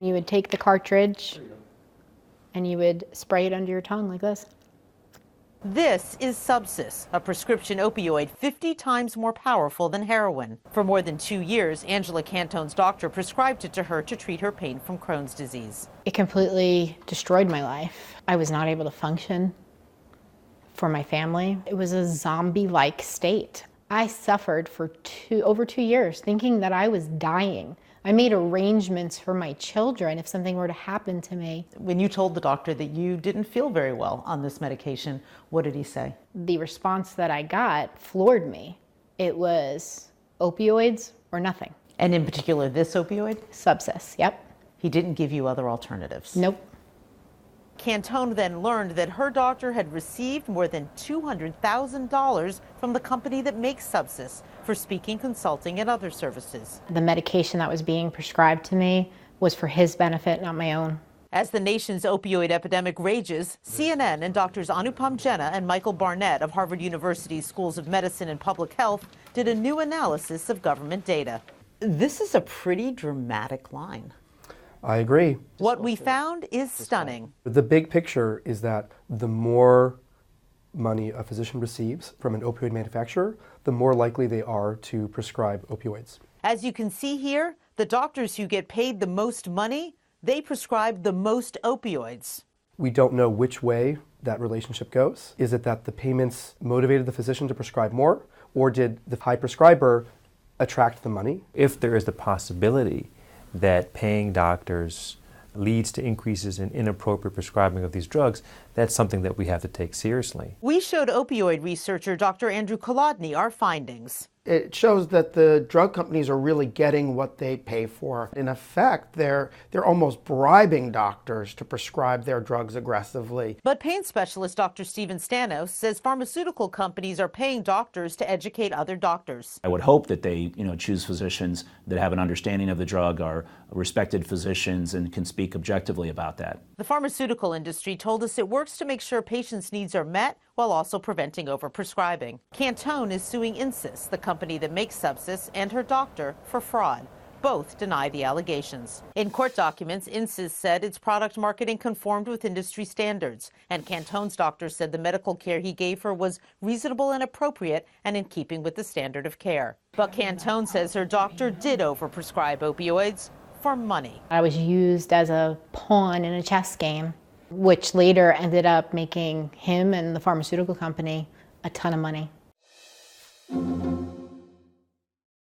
You would take the cartridge and you would spray it under your tongue like this. This is Subsys, a prescription opioid 50 times more powerful than heroin. For more than 2 years, Angela Cantone's doctor prescribed it to her to treat her pain from Crohn's disease. It completely destroyed my life. I was not able to function for my family. It was a zombie-like state. I suffered for over 2 years thinking that I was dying. I made arrangements for my children if something were to happen to me. When you told the doctor that you didn't feel very well on this medication, what did he say? The response that I got floored me. It was opioids or nothing. And in particular, this opioid? Subsys, yep. He didn't give you other alternatives? Nope. Cantone then learned that her doctor had received more than $200,000 from the company that makes Subsys for speaking, consulting, and other services. The medication that was being prescribed to me was for his benefit, not my own. As the nation's opioid epidemic rages, CNN and Drs. Anupam Jena and Michael Barnett of Harvard University's Schools of Medicine and Public Health did a new analysis of government data. This is a pretty dramatic line. I agree. What we found is stunning. The big picture is that the more money a physician receives from an opioid manufacturer, the more likely they are to prescribe opioids. As you can see here, the doctors who get paid the most money, they prescribe the most opioids. We don't know which way that relationship goes. Is it that the payments motivated the physician to prescribe more, or did the high prescriber attract the money? If there is the possibility that paying doctors leads to increases in inappropriate prescribing of these drugs, that's something that we have to take seriously. We showed opioid researcher Dr. Andrew Kolodny our findings. It shows that the drug companies are really getting what they pay for. In effect, they're almost bribing doctors to prescribe their drugs aggressively. But pain specialist Dr. Steven Stanos says pharmaceutical companies are paying doctors to educate other doctors. I would hope that they, choose physicians that have an understanding of the drug, are respected physicians, and can speak objectively about that. The pharmaceutical industry told us it works to make sure patients' needs are met while also preventing overprescribing. Cantone is suing Insys, the company that makes Subsys, and her doctor for fraud. Both deny the allegations. In court documents, Insys said its product marketing conformed with industry standards, and Cantone's doctor said the medical care he gave her was reasonable and appropriate and in keeping with the standard of care. But Cantone says her doctor did overprescribe opioids for money. I was used as a pawn in a chess game, which later ended up making him and the pharmaceutical company a ton of money.